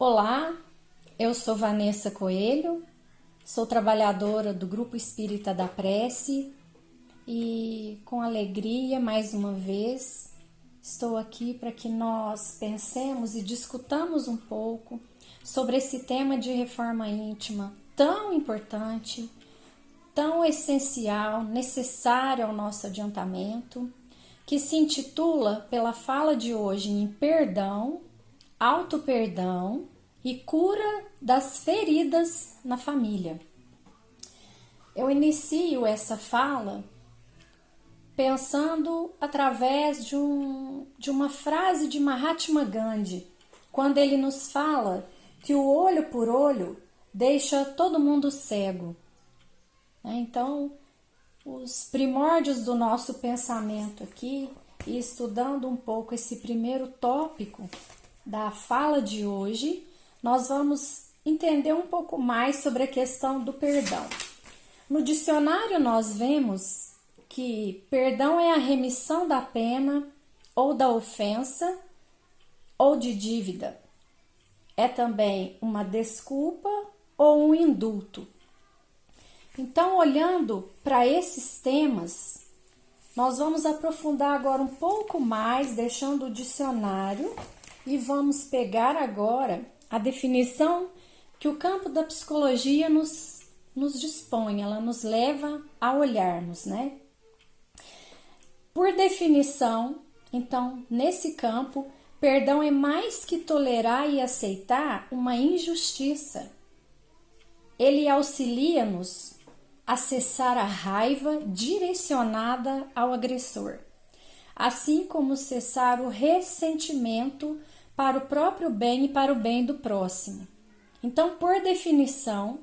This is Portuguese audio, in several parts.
Olá, eu sou Vanessa Coelho, sou trabalhadora do Grupo Espírita da Prece e com alegria, mais uma vez, estou aqui para que nós pensemos e discutamos um pouco sobre esse tema de reforma íntima tão importante, tão essencial, necessário ao nosso adiantamento, que se intitula pela fala de hoje em perdão, auto-perdão e cura das feridas na família. Eu inicio essa fala pensando através de uma frase de Mahatma Gandhi, quando ele nos fala que o olho por olho deixa todo mundo cego. Então, os primórdios do nosso pensamento aqui, e estudando um pouco esse primeiro tópico da fala de hoje, nós vamos entender um pouco mais sobre a questão do perdão. No dicionário nós vemos que perdão é a remissão da pena ou da ofensa ou de dívida. É também uma desculpa ou um indulto. Então, olhando para esses temas, nós vamos aprofundar agora um pouco mais, deixando o dicionário, e vamos pegar agora a definição que o campo da psicologia nos dispõe, ela nos leva a olharmos, né? Por definição, então, nesse campo, perdão é mais que tolerar e aceitar uma injustiça. Ele auxilia-nos a cessar a raiva direcionada ao agressor, assim como cessar o ressentimento para o próprio bem e para o bem do próximo. Então, por definição,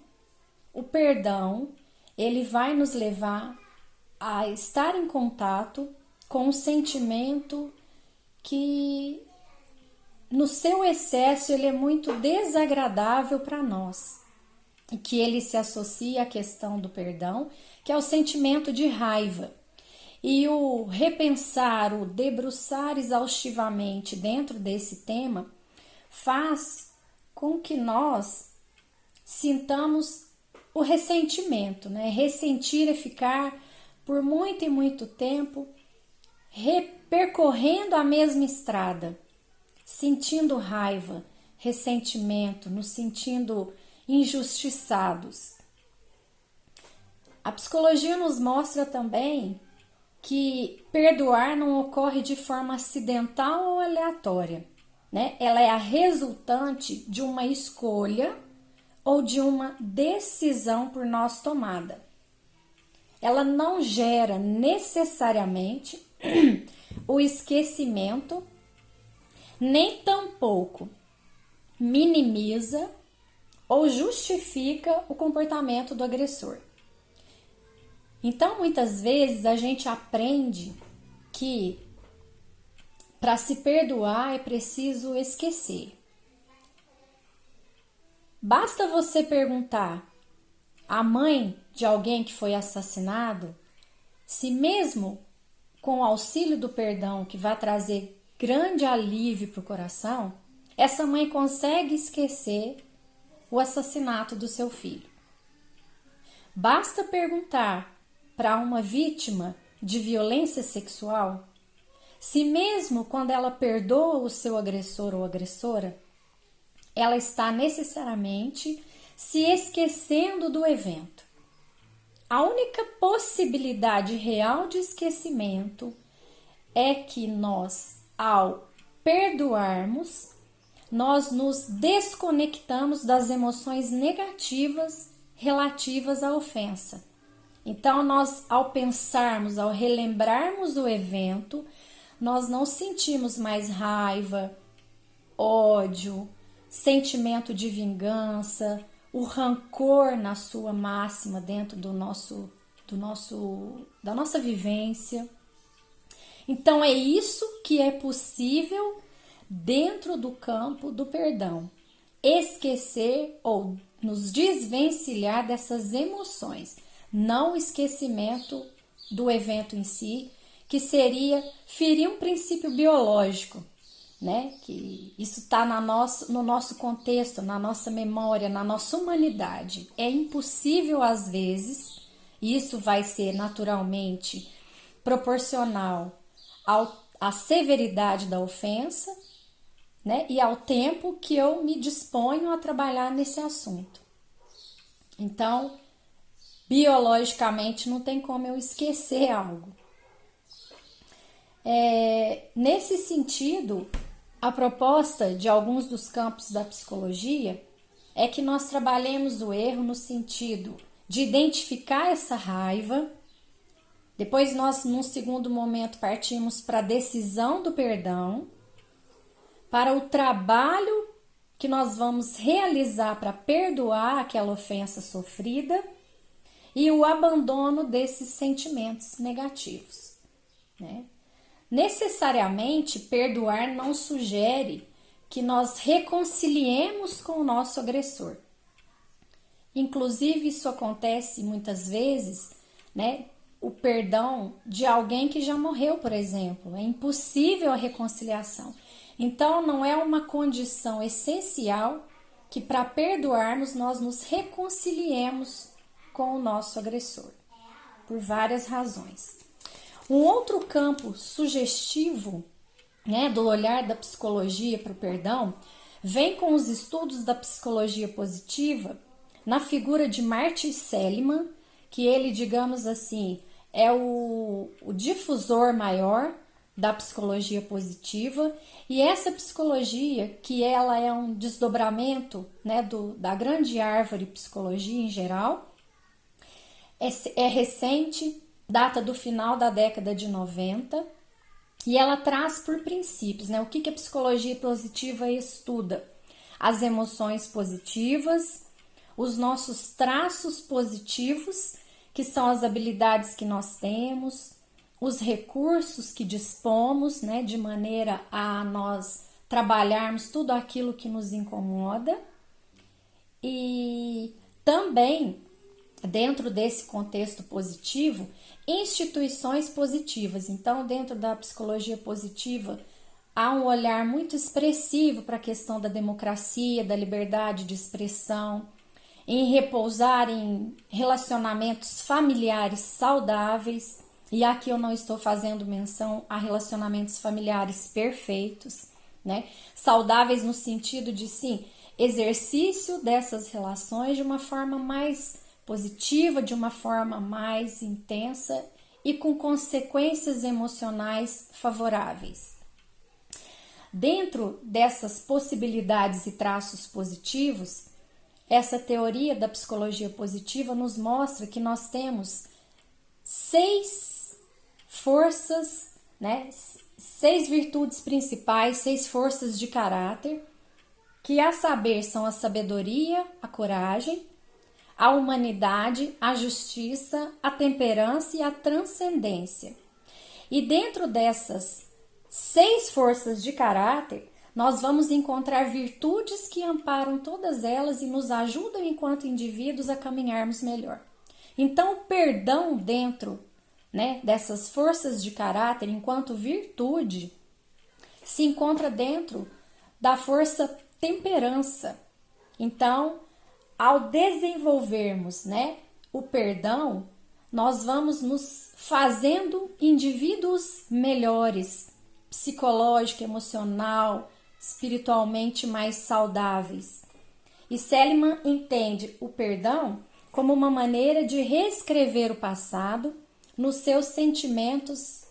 o perdão, ele vai nos levar a estar em contato com um sentimento que, no seu excesso, ele é muito desagradável para nós. E que ele se associa à questão do perdão, que é o sentimento de raiva. E o repensar, o debruçar exaustivamente dentro desse tema, faz com que nós sintamos o ressentimento, né? Ressentir é ficar por muito e muito tempo percorrendo a mesma estrada, sentindo raiva, ressentimento, nos sentindo injustiçados. A psicologia nos mostra também que perdoar não ocorre de forma acidental ou aleatória, né? Ela é a resultante de uma escolha ou de uma decisão por nós tomada. Ela não gera necessariamente o esquecimento, nem tampouco minimiza ou justifica o comportamento do agressor. Então, muitas vezes a gente aprende que para se perdoar é preciso esquecer. Basta você perguntar à mãe de alguém que foi assassinado se mesmo com o auxílio do perdão, que vai trazer grande alívio para o coração, essa mãe consegue esquecer o assassinato do seu filho. Basta perguntar para uma vítima de violência sexual se mesmo quando ela perdoa o seu agressor ou agressora, ela está necessariamente se esquecendo do evento. A única possibilidade real de esquecimento é que nós, ao perdoarmos, nós nos desconectamos das emoções negativas relativas à ofensa. Então, nós, ao pensarmos, ao relembrarmos o evento, nós não sentimos mais raiva, ódio, sentimento de vingança, o rancor na sua máxima dentro da nossa vivência. Então, é isso que é possível dentro do campo do perdão. Esquecer ou nos desvencilhar dessas emoções. Não o esquecimento do evento em si, que seria ferir um princípio biológico, né? Que isso está no nosso contexto, na nossa memória, na nossa humanidade. É impossível às vezes, e isso vai ser naturalmente proporcional à severidade da ofensa, né? E ao tempo que eu me disponho a trabalhar nesse assunto. Então, biologicamente não tem como eu esquecer algo. Nesse sentido, a proposta de alguns dos campos da psicologia é que nós trabalhemos o erro no sentido de identificar essa raiva, depois nós, num segundo momento, partimos para a decisão do perdão, para o trabalho que nós vamos realizar para perdoar aquela ofensa sofrida e o abandono desses sentimentos negativos, né? Necessariamente, perdoar não sugere que nós reconciliemos com o nosso agressor. Inclusive, isso acontece muitas vezes, né? O perdão de alguém que já morreu, por exemplo. É impossível a reconciliação. Então, não é uma condição essencial que para perdoarmos nós nos reconciliemos com o nosso agressor, por várias razões. Um outro campo sugestivo, né, do olhar da psicologia para o perdão vem com os estudos da psicologia positiva na figura de Martin Seligman, que ele, digamos assim, é o difusor maior da psicologia positiva, e essa psicologia, que ela é um desdobramento, né, da grande árvore psicologia em geral, é recente, data do final da década de 90, e ela traz por princípios, né, o que a psicologia positiva estuda? As emoções positivas, os nossos traços positivos, que são as habilidades que nós temos, os recursos que dispomos, né, de maneira a nós trabalharmos tudo aquilo que nos incomoda, e também, dentro desse contexto positivo, instituições positivas. Então, dentro da psicologia positiva, há um olhar muito expressivo para a questão da democracia, da liberdade de expressão, em repousar em relacionamentos familiares saudáveis, e aqui eu não estou fazendo menção a relacionamentos familiares perfeitos, né? Saudáveis no sentido de, sim, exercício dessas relações de uma forma mais positiva, de uma forma mais intensa e com consequências emocionais favoráveis. Dentro dessas possibilidades e traços positivos, essa teoria da psicologia positiva nos mostra que nós temos 6 forças, né? 6 virtudes principais, 6 forças de caráter, que a saber são a sabedoria, a coragem, a humanidade, a justiça, a temperança e a transcendência. E dentro dessas 6 forças de caráter, nós vamos encontrar virtudes que amparam todas elas e nos ajudam enquanto indivíduos a caminharmos melhor. Então, o perdão dentro, né, dessas forças de caráter, enquanto virtude, se encontra dentro da força temperança. Então, ao desenvolvermos, né, o perdão, nós vamos nos fazendo indivíduos melhores, psicológico, emocional, espiritualmente mais saudáveis. E Seligman entende o perdão como uma maneira de reescrever o passado nos seus sentimentos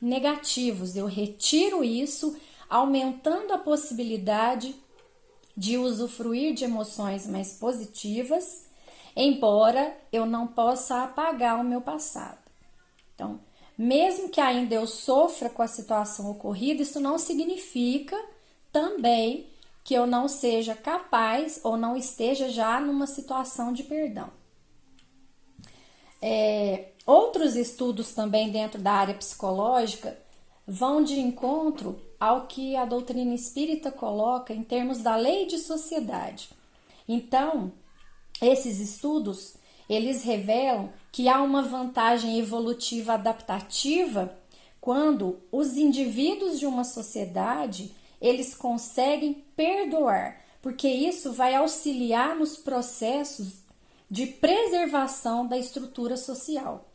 negativos. Eu retiro isso, aumentando a possibilidade de usufruir de emoções mais positivas, embora eu não possa apagar o meu passado. Então, mesmo que ainda eu sofra com a situação ocorrida, isso não significa também que eu não seja capaz ou não esteja já numa situação de perdão. Outros estudos também dentro da área psicológica vão de encontro ao que a doutrina espírita coloca em termos da lei de sociedade. Então, esses estudos, eles revelam que há uma vantagem evolutiva adaptativa quando os indivíduos de uma sociedade eles conseguem perdoar, porque isso vai auxiliar nos processos de preservação da estrutura social.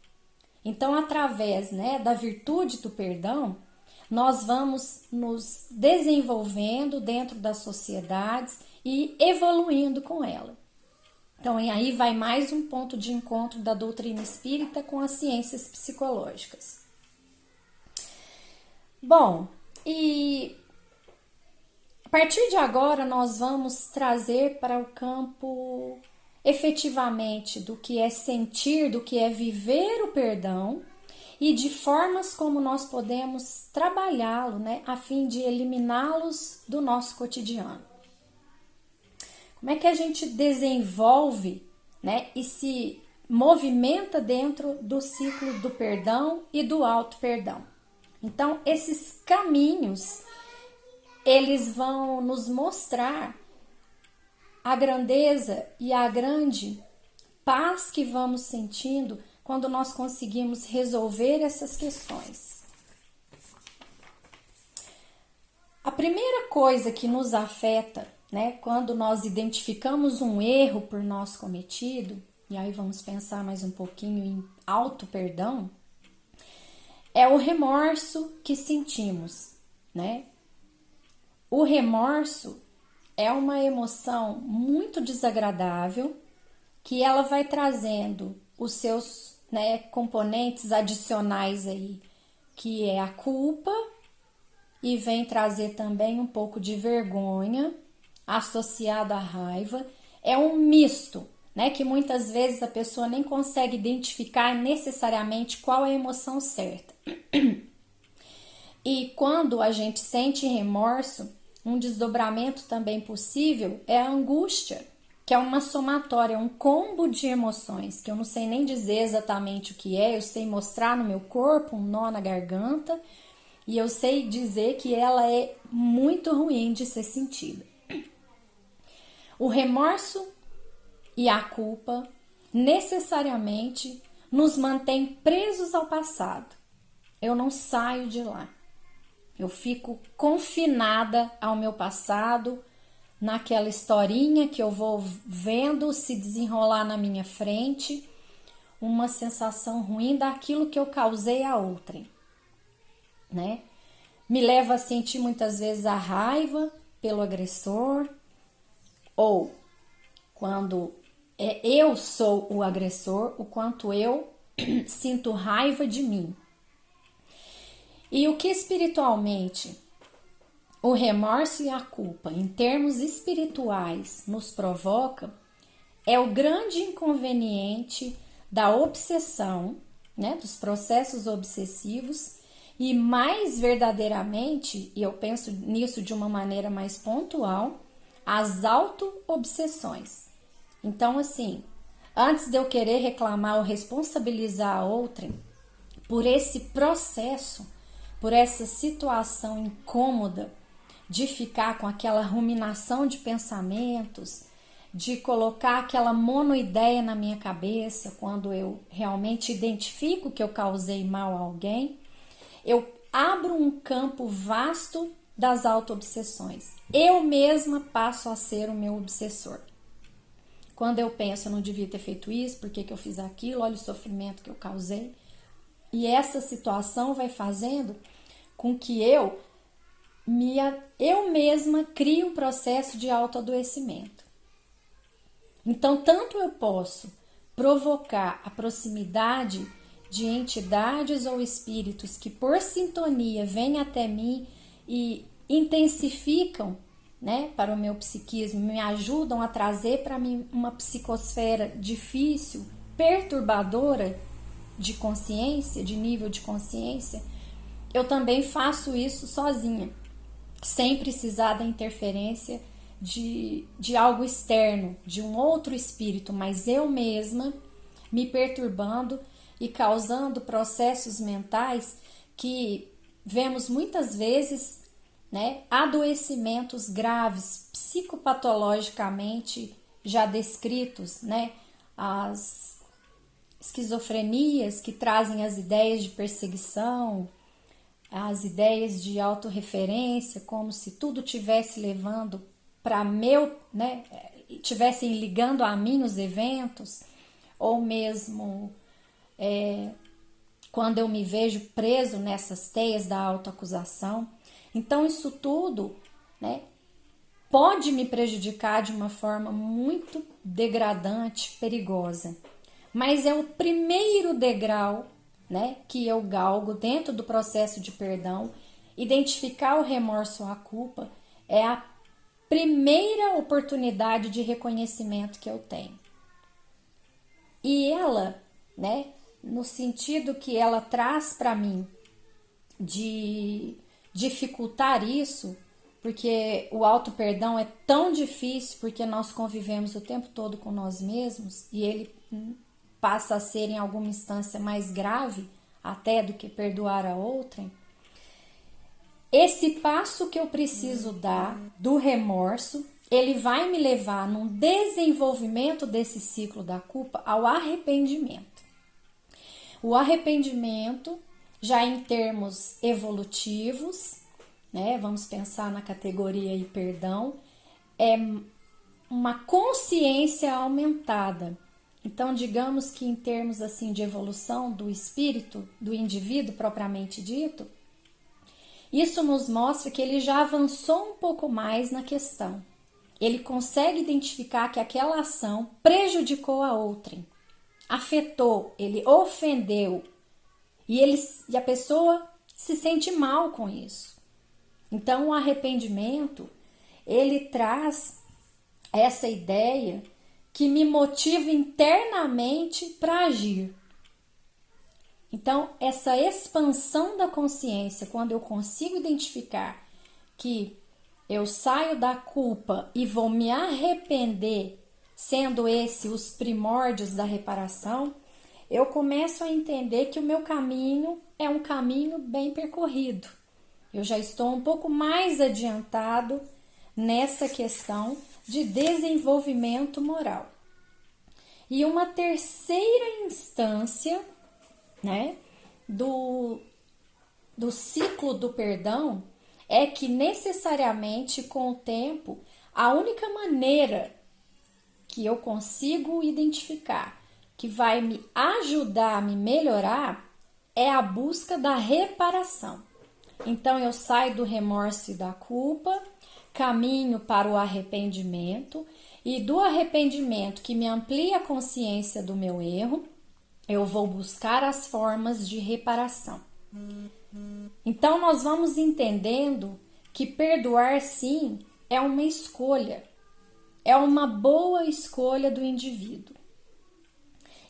Então, através, né, da virtude do perdão, nós vamos nos desenvolvendo dentro das sociedades e evoluindo com ela. Então, aí vai mais um ponto de encontro da doutrina espírita com as ciências psicológicas. Bom, e a partir de agora nós vamos trazer para o campo efetivamente do que é sentir, do que é viver o perdão e de formas como nós podemos trabalhá-lo, né, a fim de eliminá-los do nosso cotidiano. Como é que a gente desenvolve, né, e se movimenta dentro do ciclo do perdão e do auto-perdão? Então, esses caminhos, eles vão nos mostrar a grandeza e a grande paz que vamos sentindo quando nós conseguimos resolver essas questões. A primeira coisa que nos afeta, né, quando nós identificamos um erro por nós cometido, e aí vamos pensar mais um pouquinho em auto-perdão, é o remorso que sentimos, né? O remorso é uma emoção muito desagradável que ela vai trazendo os seus, né, componentes adicionais aí, que é a culpa, e vem trazer também um pouco de vergonha associada à raiva. É um misto, né, que muitas vezes a pessoa nem consegue identificar necessariamente qual é a emoção certa. E quando a gente sente remorso, um desdobramento também possível é a angústia, que é uma somatória, um combo de emoções, que eu não sei nem dizer exatamente o que é, eu sei mostrar no meu corpo um nó na garganta, e eu sei dizer que ela é muito ruim de ser sentida. O remorso e a culpa necessariamente nos mantêm presos ao passado. Eu não saio de lá. Eu fico confinada ao meu passado, naquela historinha que eu vou vendo se desenrolar na minha frente, uma sensação ruim daquilo que eu causei a outrem, né? Me leva a sentir muitas vezes a raiva pelo agressor, ou quando eu sou o agressor, o quanto eu sinto raiva de mim. E o que espiritualmente o remorso e a culpa, em termos espirituais, nos provoca é o grande inconveniente da obsessão, né, dos processos obsessivos, e mais verdadeiramente, e eu penso nisso de uma maneira mais pontual, as auto-obsessões. Então, assim, antes de eu querer reclamar ou responsabilizar a outrem por esse processo, por essa situação incômoda de ficar com aquela ruminação de pensamentos, de colocar aquela monoideia na minha cabeça quando eu realmente identifico que eu causei mal a alguém, eu abro um campo vasto das auto-obsessões. Eu mesma passo a ser o meu obsessor. Quando eu penso, eu não devia ter feito isso, por que eu fiz aquilo, olha o sofrimento que eu causei. E essa situação vai fazendo com que eu mesma crie um processo de autoadoecimento. Então, tanto eu posso provocar a proximidade de entidades ou espíritos que, por sintonia, vêm até mim e intensificam, né, para o meu psiquismo, me ajudam a trazer para mim uma psicosfera difícil, perturbadora de consciência, de nível de consciência. Eu também faço isso sozinha, sem precisar da interferência de algo externo, de um outro espírito, mas eu mesma me perturbando e causando processos mentais que vemos muitas vezes, né, adoecimentos graves, psicopatologicamente já descritos, né, as esquizofrenias que trazem as ideias de perseguição, as ideias de autorreferência, como se tudo tivesse levando para meu, né, tivessem ligando a mim os eventos, ou mesmo quando eu me vejo preso nessas teias da autoacusação. Então isso tudo, né, pode me prejudicar de uma forma muito degradante, perigosa. Mas é o primeiro degrau, né, que eu galgo dentro do processo de perdão. Identificar o remorso ou a culpa é a primeira oportunidade de reconhecimento que eu tenho. E ela, né, no sentido que ela traz para mim de dificultar isso, porque o auto-perdão é tão difícil porque nós convivemos o tempo todo com nós mesmos e ele passa a ser em alguma instância mais grave até do que perdoar a outrem. Esse passo que eu preciso dar do remorso, ele vai me levar num desenvolvimento desse ciclo da culpa ao arrependimento. O arrependimento, já em termos evolutivos, né, vamos pensar na categoria e perdão, é uma consciência aumentada. Então, digamos que em termos assim de evolução do espírito, do indivíduo propriamente dito, isso nos mostra que ele já avançou um pouco mais na questão. Ele consegue identificar que aquela ação prejudicou a outrem, afetou, ele ofendeu, e a pessoa se sente mal com isso. Então, o arrependimento, ele traz essa ideia que me motiva internamente para agir. Então, essa expansão da consciência, quando eu consigo identificar que eu saio da culpa e vou me arrepender, sendo esse os primórdios da reparação, eu começo a entender que o meu caminho é um caminho bem percorrido. Eu já estou um pouco mais adiantado nessa questão de desenvolvimento moral. E uma terceira instância, né, do ciclo do perdão é que necessariamente com o tempo a única maneira que eu consigo identificar que vai me ajudar a me melhorar é a busca da reparação. Então eu saio do remorso e da culpa, caminho para o arrependimento, e do arrependimento que me amplia a consciência do meu erro, eu vou buscar as formas de reparação. Então nós vamos entendendo que perdoar sim é uma escolha, é uma boa escolha do indivíduo.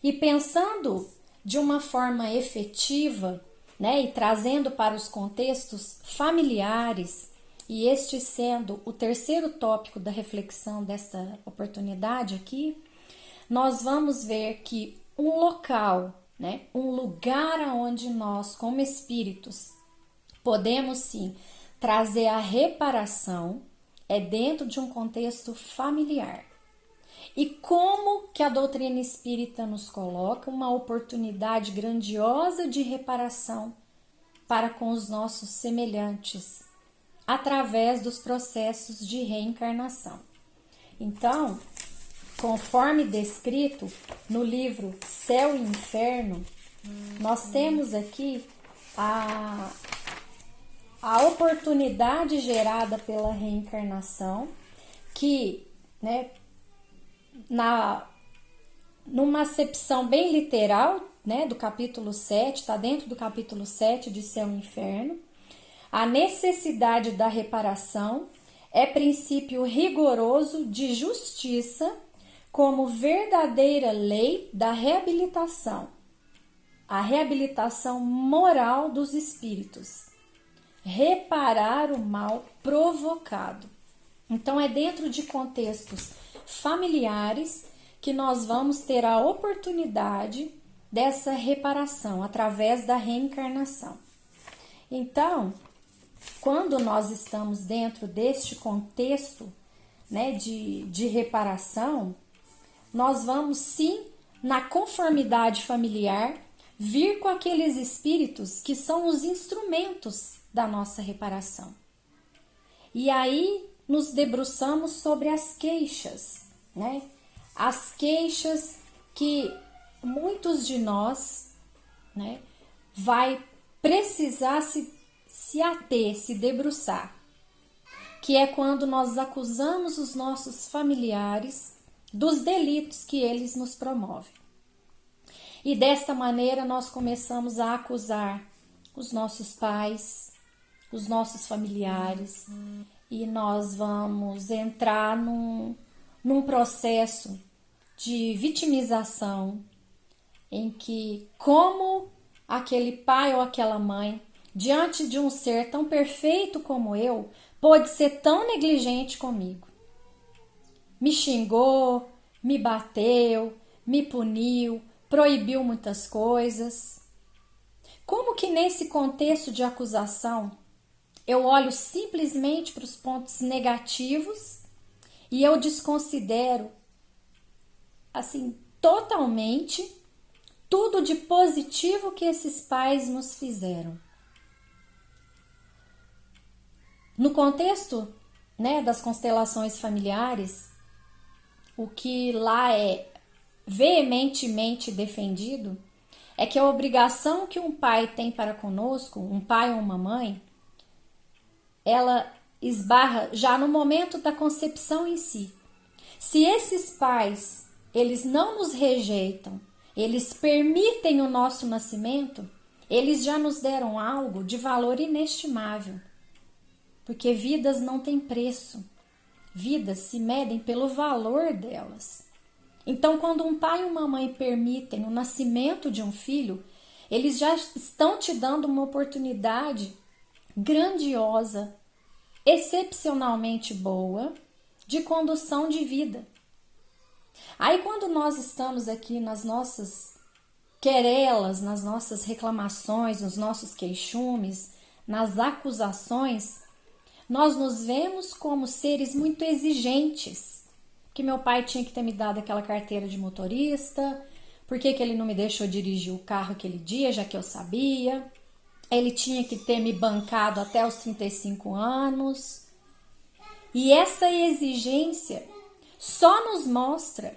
E pensando de uma forma efetiva, né, e trazendo para os contextos familiares, e este sendo o terceiro tópico da reflexão desta oportunidade aqui, nós vamos ver que um local, né, um lugar onde nós, como espíritos, podemos sim trazer a reparação é dentro de um contexto familiar. E como que a doutrina espírita nos coloca uma oportunidade grandiosa de reparação para com os nossos semelhantes, através dos processos de reencarnação. Então, conforme descrito no livro Céu e Inferno, nós temos aqui a oportunidade gerada pela reencarnação, que, né, numa acepção bem literal, né, do capítulo 7, está dentro do capítulo 7 de Céu e Inferno, a necessidade da reparação é princípio rigoroso de justiça como verdadeira lei da reabilitação, a reabilitação moral dos espíritos, reparar o mal provocado. Então é dentro de contextos familiares que nós vamos ter a oportunidade dessa reparação através da reencarnação. Então, quando nós estamos dentro deste contexto, né, de reparação, nós vamos sim, na conformidade familiar, vir com aqueles espíritos que são os instrumentos da nossa reparação. E aí nos debruçamos sobre as queixas, né? As queixas que muitos de nós, né, vai precisar se ater, se debruçar, que é quando nós acusamos os nossos familiares dos delitos que eles nos promovem. E desta maneira nós começamos a acusar os nossos pais, os nossos familiares, e nós vamos entrar num processo de vitimização, em que, como aquele pai ou aquela mãe, diante de um ser tão perfeito como eu, pôde ser tão negligente comigo. Me xingou, me bateu, me puniu, proibiu muitas coisas. Como que nesse contexto de acusação, eu olho simplesmente para os pontos negativos e eu desconsidero, assim, totalmente tudo de positivo que esses pais nos fizeram. No contexto, né, das constelações familiares, o que lá é veementemente defendido é que a obrigação que um pai tem para conosco, um pai ou uma mãe, ela esbarra já no momento da concepção em si. Se esses pais, eles não nos rejeitam, eles permitem o nosso nascimento, eles já nos deram algo de valor inestimável. Porque vidas não têm preço. Vidas se medem pelo valor delas. Então, quando um pai e uma mãe permitem o nascimento de um filho, eles já estão te dando uma oportunidade grandiosa, excepcionalmente boa, de condução de vida. Aí, quando nós estamos aqui nas nossas querelas, nas nossas reclamações, nos nossos queixumes, nas acusações, nós nos vemos como seres muito exigentes. Que meu pai tinha que ter me dado aquela carteira de motorista, por que ele não me deixou dirigir o carro aquele dia, já que eu sabia? Ele tinha que ter me bancado até os 35 anos. E essa exigência só nos mostra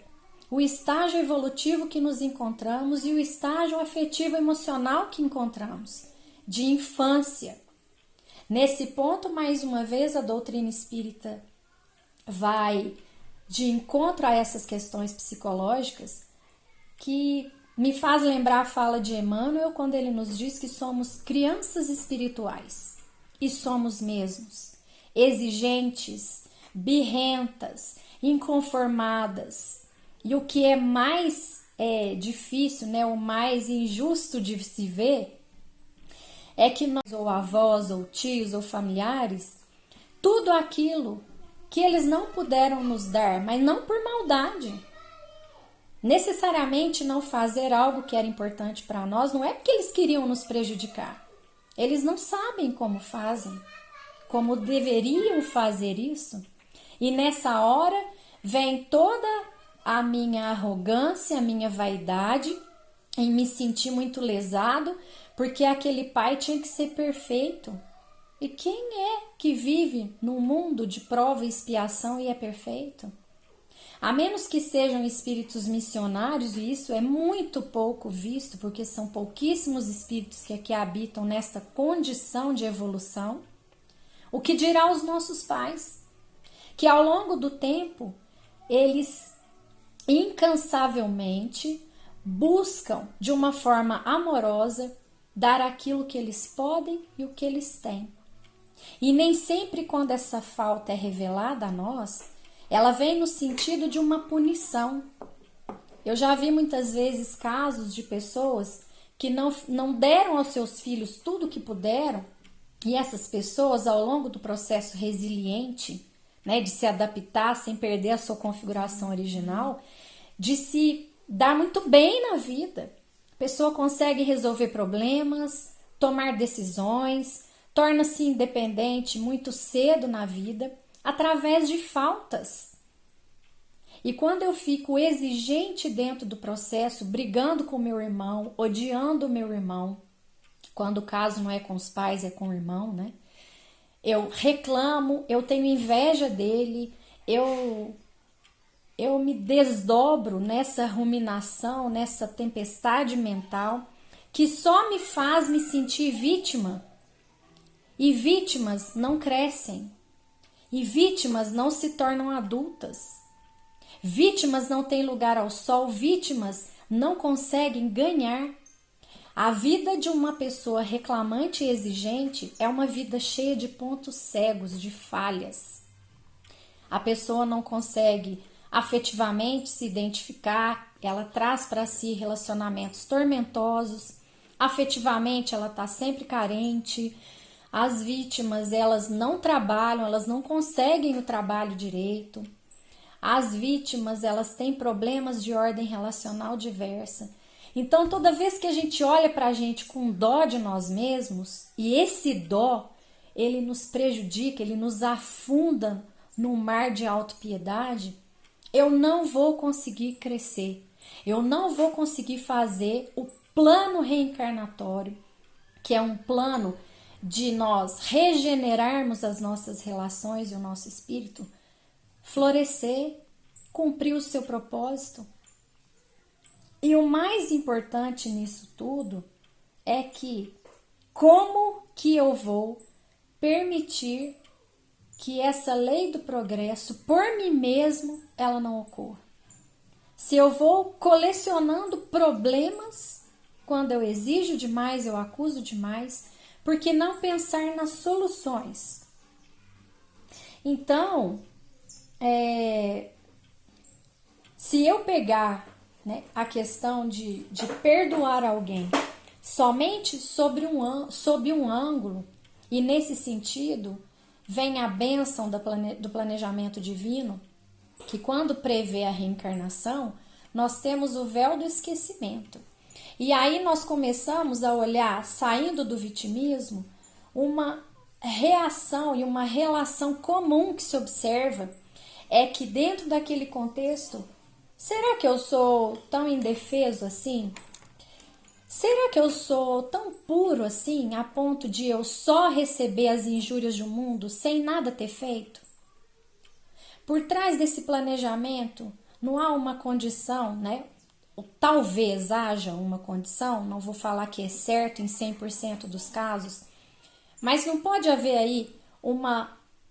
o estágio evolutivo que nos encontramos e o estágio afetivo emocional que encontramos, de infância. Nesse ponto, mais uma vez, a doutrina espírita vai de encontro a essas questões psicológicas, que me faz lembrar a fala de Emmanuel quando ele nos diz que somos crianças espirituais. E somos mesmos, exigentes, birrentas, inconformadas. E o que é mais difícil, né, o mais injusto de se ver, é que nós, ou avós, ou tios, ou familiares, tudo aquilo que eles não puderam nos dar, mas não por maldade. Necessariamente não fazer algo que era importante para nós, não é porque eles queriam nos prejudicar. Eles não sabem como fazem, como deveriam fazer isso. E nessa hora vem toda a minha arrogância, a minha vaidade, em me sentir muito lesado, porque aquele pai tinha que ser perfeito. E quem é que vive num mundo de prova e expiação e é perfeito? A menos que sejam espíritos missionários, e isso é muito pouco visto, porque são pouquíssimos espíritos que aqui habitam nesta condição de evolução, o que dirá os nossos pais, que ao longo do tempo, eles incansavelmente buscam de uma forma amorosa dar aquilo que eles podem e o que eles têm. E nem sempre quando essa falta é revelada a nós, ela vem no sentido de uma punição. Eu já vi muitas vezes casos de pessoas que não deram aos seus filhos tudo o que puderam, e essas pessoas, ao longo do processo resiliente, né, de se adaptar sem perder a sua configuração original, de se dar muito bem na vida. A pessoa consegue resolver problemas, tomar decisões, torna-se independente muito cedo na vida, através de faltas. E quando eu fico exigente dentro do processo, brigando com meu irmão, odiando o meu irmão, quando o caso não é com os pais, é com o irmão, né? Eu reclamo, eu tenho inveja dele, eu me desdobro nessa ruminação, nessa tempestade mental, que só me faz me sentir vítima. E vítimas não crescem. E vítimas não se tornam adultas. Vítimas não têm lugar ao sol, vítimas não conseguem ganhar. A vida de uma pessoa reclamante e exigente é uma vida cheia de pontos cegos, de falhas. A pessoa não consegue afetivamente se identificar, ela traz para si relacionamentos tormentosos, afetivamente ela está sempre carente. As vítimas, elas não trabalham, elas não conseguem o trabalho direito. As vítimas, elas têm problemas de ordem relacional diversa. Então, toda vez que a gente olha para a gente com dó de nós mesmos, e esse dó, ele nos prejudica, ele nos afunda num mar de autopiedade, eu não vou conseguir crescer. Eu não vou conseguir fazer o plano reencarnatório, que é um plano de nós regenerarmos as nossas relações e o nosso espírito, florescer, cumprir o seu propósito. E o mais importante nisso tudo é que como que eu vou permitir que essa lei do progresso, por mim mesmo, ela não ocorra? Se eu vou colecionando problemas, quando eu exijo demais, eu acuso demais, por que não pensar nas soluções? Então, se eu pegar, né, a questão de perdoar alguém somente sob um ângulo, e nesse sentido vem a bênção do planejamento divino, que quando prevê a reencarnação, nós temos o véu do esquecimento. E aí nós começamos a olhar, saindo do vitimismo, uma reação e uma relação comum que se observa é que dentro daquele contexto, será que eu sou tão indefeso assim? Será que eu sou tão puro assim, a ponto de eu só receber as injúrias do mundo sem nada ter feito? Por trás desse planejamento, não há uma condição, né? Talvez haja uma condição, não vou falar que é certo em 100% dos casos, mas não pode haver aí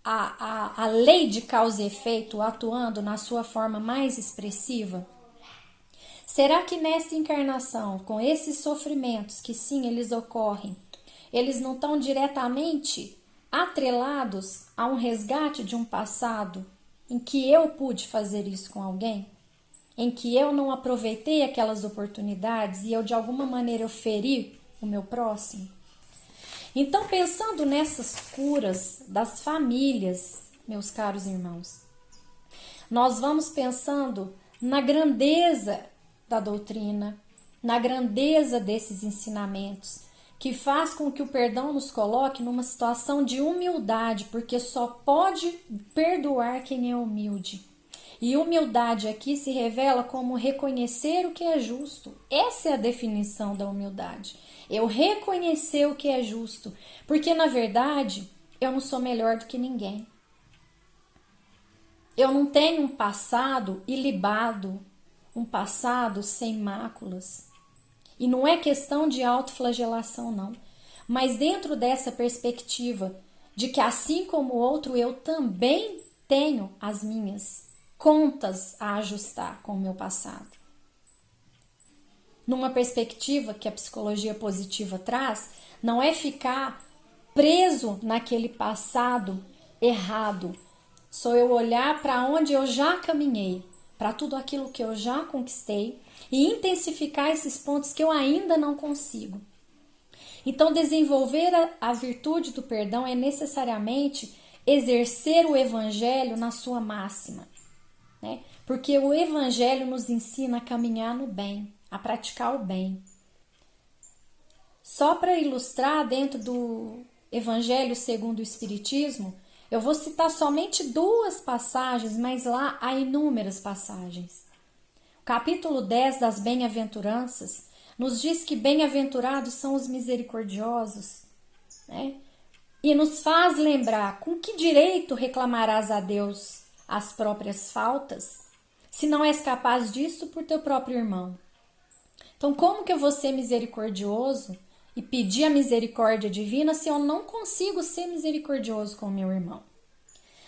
a lei de causa e efeito atuando na sua forma mais expressiva? Será que nessa encarnação, com esses sofrimentos, que sim, eles ocorrem, eles não estão diretamente atrelados a um resgate de um passado em que eu pude fazer isso com alguém? Em que eu não aproveitei aquelas oportunidades e eu de alguma maneira eu feri o meu próximo? Então, pensando nessas curas das famílias, meus caros irmãos, nós vamos pensando na grandeza da doutrina, na grandeza desses ensinamentos, que faz com que o perdão nos coloque numa situação de humildade, porque só pode perdoar quem é humilde. E humildade aqui se revela como reconhecer o que é justo. Essa é a definição da humildade. Eu reconhecer o que é justo, porque na verdade eu não sou melhor do que ninguém. Eu não tenho um passado ilibado, um passado sem máculas. E não é questão de autoflagelação, não. Mas dentro dessa perspectiva de que assim como o outro, eu também tenho as minhas contas a ajustar com o meu passado. Numa perspectiva que a psicologia positiva traz, não é ficar preso naquele passado errado. Sou eu olhar para onde eu já caminhei, para tudo aquilo que eu já conquistei e intensificar esses pontos que eu ainda não consigo. Então, desenvolver a virtude do perdão é necessariamente exercer o evangelho na sua máxima, né? Porque o evangelho nos ensina a caminhar no bem, a praticar o bem. Só para ilustrar, dentro do Evangelho segundo o Espiritismo, Eu vou citar somente 2 passagens, mas lá há inúmeras passagens. O capítulo 10 das Bem-aventuranças nos diz que bem-aventurados são os misericordiosos, né? E nos faz lembrar com que direito reclamarás a Deus as próprias faltas, se não és capaz disso por teu próprio irmão. Então, como que eu vou ser misericordioso e pedir a misericórdia divina se eu não consigo ser misericordioso com o meu irmão?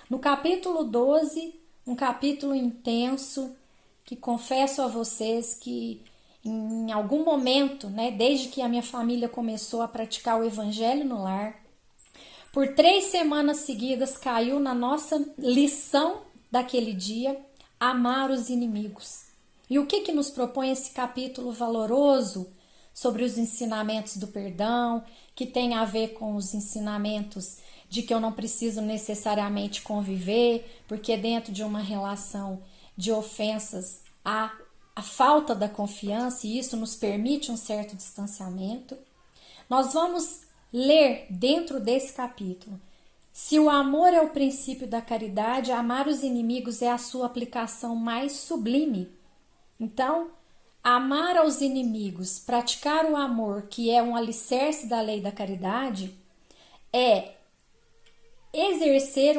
No capítulo 12, um capítulo intenso, que confesso a vocês que em algum momento, né, desde que a minha família começou a praticar o evangelho no lar, por 3 semanas seguidas caiu na nossa lição daquele dia, amar os inimigos. E o que nos propõe esse capítulo valoroso sobre os ensinamentos do perdão, que tem a ver com os ensinamentos de que eu não preciso necessariamente conviver, porque dentro de uma relação de ofensas há a falta da confiança e isso nos permite um certo distanciamento. Nós vamos ler dentro desse capítulo: se o amor é o princípio da caridade, amar os inimigos é a sua aplicação mais sublime. Então, amar aos inimigos, praticar o amor, que é um alicerce da lei da caridade, é exercer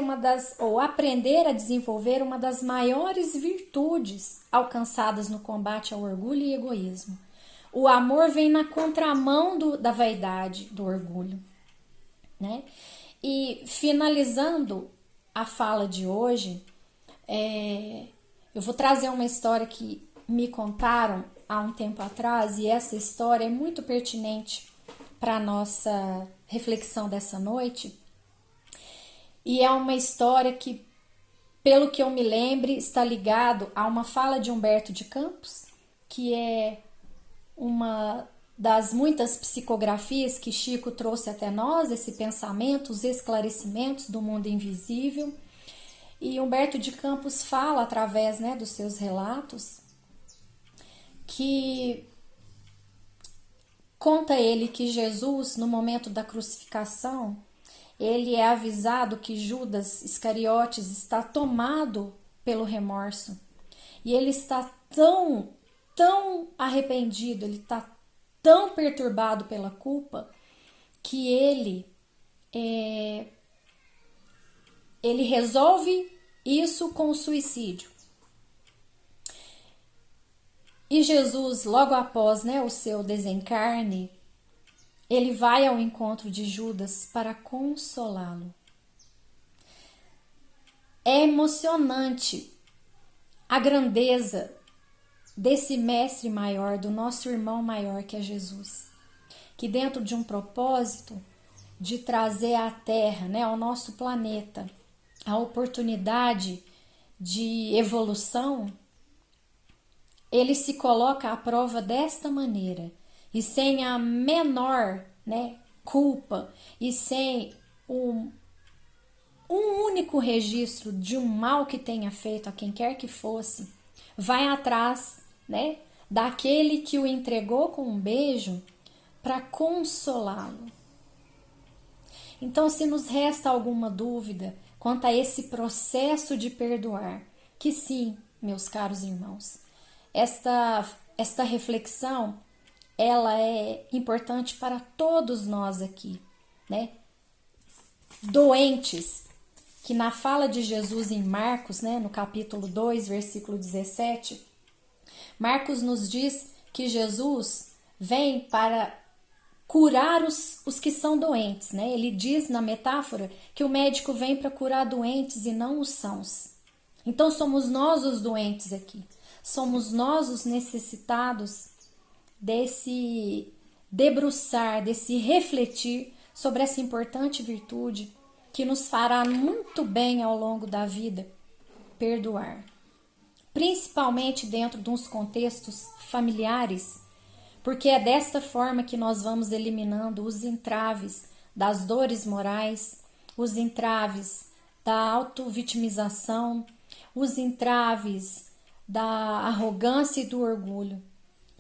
ou aprender a desenvolver uma das maiores virtudes alcançadas no combate ao orgulho e egoísmo. O amor vem na contramão da vaidade, do orgulho, né? E finalizando a fala de hoje, eu vou trazer uma história que me contaram há um tempo atrás, e essa história é muito pertinente para a nossa reflexão dessa noite. E é uma história que, pelo que eu me lembre, está ligado a uma fala de Humberto de Campos, que é uma das muitas psicografias que Chico trouxe até nós, esse pensamento, os esclarecimentos do mundo invisível. E Humberto de Campos fala, através, né, dos seus relatos, que conta ele que Jesus, no momento da crucificação, ele é avisado que Judas Iscariotes está tomado pelo remorso. E ele está tão arrependido, ele está tão perturbado pela culpa, que ele resolve isso com o suicídio. E Jesus, logo após, né, o seu desencarne, ele vai ao encontro de Judas para consolá-lo. É emocionante a grandeza desse mestre maior, do nosso irmão maior que é Jesus, que dentro de um propósito de trazer à Terra, né, ao nosso planeta, a oportunidade de evolução, ele se coloca à prova desta maneira, e sem a menor, né, culpa, e sem um único registro de um mal que tenha feito a quem quer que fosse, vai atrás, né, daquele que o entregou com um beijo para consolá-lo. Então, se nos resta alguma dúvida quanto a esse processo de perdoar, que sim, meus caros irmãos, esta reflexão, ela é importante para todos nós aqui, né? Doentes, que na fala de Jesus em Marcos, né, no capítulo 2, versículo 17, Marcos nos diz que Jesus vem para curar os que são doentes, né? Ele diz na metáfora que o médico vem para curar doentes e não os sãos. Então somos nós os doentes aqui. Somos nós os necessitados desse debruçar, desse refletir sobre essa importante virtude que nos fará muito bem ao longo da vida, perdoar. Principalmente dentro de uns contextos familiares, porque é desta forma que nós vamos eliminando os entraves das dores morais, os entraves da autovitimização, os entraves da arrogância e do orgulho.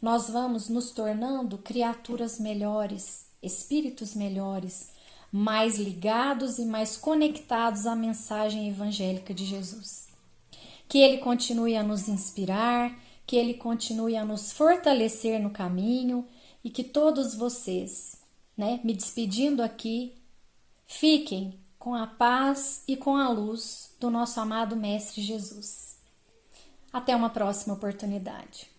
Nós vamos nos tornando criaturas melhores, espíritos melhores, mais ligados e mais conectados à mensagem evangélica de Jesus. Que Ele continue a nos inspirar, que Ele continue a nos fortalecer no caminho e que todos vocês, me despedindo aqui, fiquem com a paz e com a luz do nosso amado Mestre Jesus. Até uma próxima oportunidade.